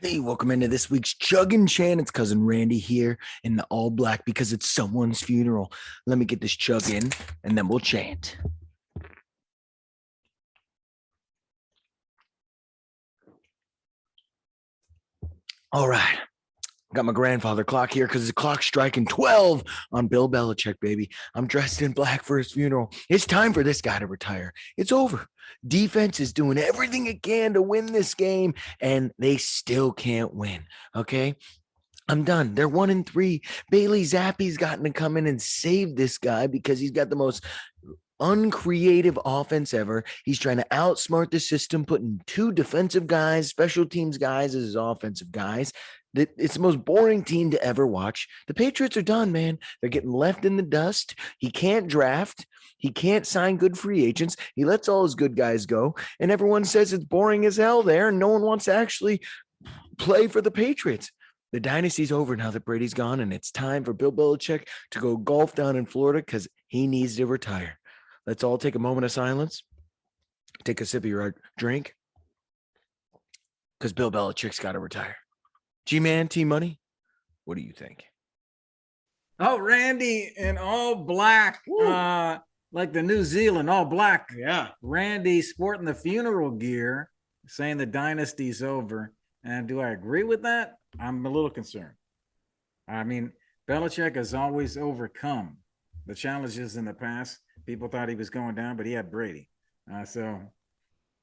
Hey, welcome into this week's Chug and Chant. It's cousin Randy here in the all black because it's someone's funeral. Let me get this chug in and then we'll chant. All right. Got my grandfather clock here because the clock's striking 12 on Bill Belichick, baby. I'm dressed in black for his funeral. It's time for this guy to retire. It's over. Defense is doing everything it can to win this game, and they still can't win. Okay. I'm done. They're 1-3. Bailey Zappi's gotten to come in and save this guy because he's got the most uncreative offense ever. He's trying to outsmart the system, putting two defensive guys, special teams guys as his offensive guys. It's the most boring team to ever watch. The Patriots are done, man. They're getting left in the dust. He can't draft. He can't sign good free agents. He lets all his good guys go. And everyone says it's boring as hell there. And no one wants to actually play for the Patriots. The dynasty's over now that Brady's gone, and it's time for Bill Belichick to go golf down in Florida because he needs to retire. Let's all take a moment of silence. Take a sip of your drink because Bill Belichick's got to retire. G-Man, T-Money, what do you think? Oh, Randy in all black, like the New Zealand all black. Yeah. Randy sporting the funeral gear, saying the dynasty's over. And do I agree with that? I'm a little concerned. I mean, Belichick has always overcome the challenges in the past. People thought he was going down, but he had Brady. So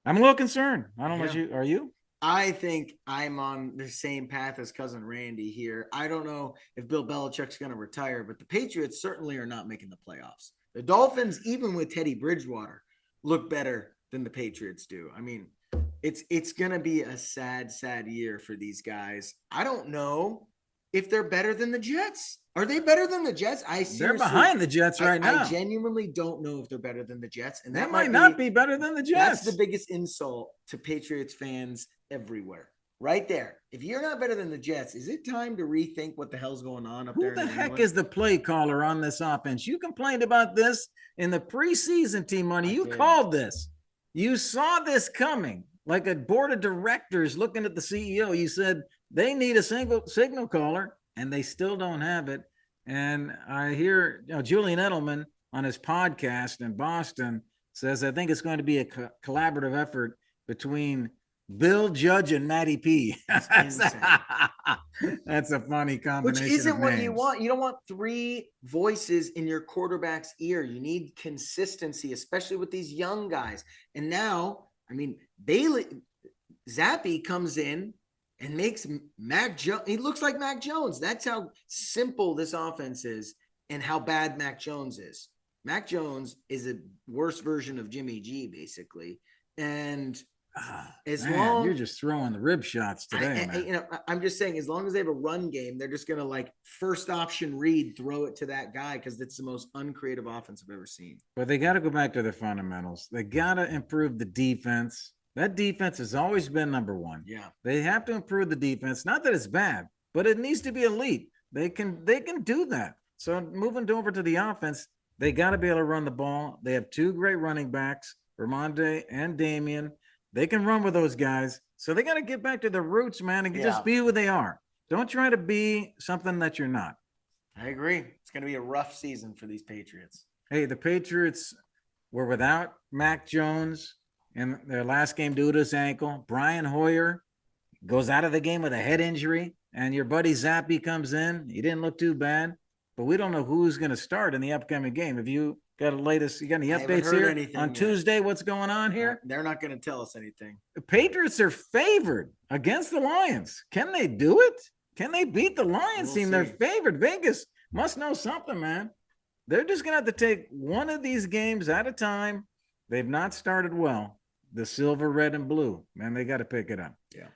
I'm a little concerned. I don't know what you are. You? I think I'm on the same path as cousin Randy here. I don't know if Bill Belichick's going to retire, but the Patriots certainly are not making the playoffs. The Dolphins, even with Teddy Bridgewater, look better than the Patriots do. I mean, it's going to be a sad year for these guys. I don't know if they're better than the Jets. Are they better than the Jets? They're behind the Jets right now. I genuinely don't know if they're better than the Jets. And that might not be better than the Jets. That's the biggest insult to Patriots fans everywhere. Right there. If you're not better than the Jets, is it time to rethink what the hell's going on up there? Who the heck is the play caller on this offense? You complained about this in the preseason, T-Money. You called this. You saw this coming. Like a board of directors looking at the CEO, you said they need a single signal caller, and they still don't have it. And I hear Julian Edelman on his podcast in Boston says, I think it's going to be a collaborative effort between Bill, Judge, and Matty P. That's a funny combination. Which isn't what you want. You don't want three voices in your quarterback's ear. You need consistency, especially with these young guys. And now, I mean, Zappe comes in and makes Mac Jones. He looks like Mac Jones. That's how simple this offense is and how bad Mac Jones is. Mac Jones is a worse version of Jimmy G, basically. And you're just throwing the rib shots today. I'm just saying, as long as they have a run game, they're just gonna like first option read, throw it to that guy because it's the most uncreative offense I've ever seen. But they got to go back to their fundamentals. They got to improve the defense. That defense has always been number one. Yeah, they have to improve the defense. Not that it's bad, but it needs to be elite. They can do that. So moving over to the offense, they got to be able to run the ball. They have two great running backs, Ramonde and Damian. They can run with those guys. So they got to get back to their roots, man, and just be who they are. Don't try to be something that you're not. I agree. It's going to be a rough season for these Patriots. Hey, the Patriots were without Mac Jones in their last game due to his ankle. Brian Hoyer goes out of the game with a head injury, and your buddy Zappe comes in. He didn't look too bad, but we don't know who's going to start in the upcoming game. Have you got the latest? You got any updates here on Tuesday? What's going on here? They're not going to tell us anything. The Patriots are favored against the Lions. Can they do it? Can they beat the Lions team? They're favored. Vegas must know something, man. They're just going to have to take one of these games at a time. They've not started well. The silver, red, and blue, man, they got to pick it up. Yeah.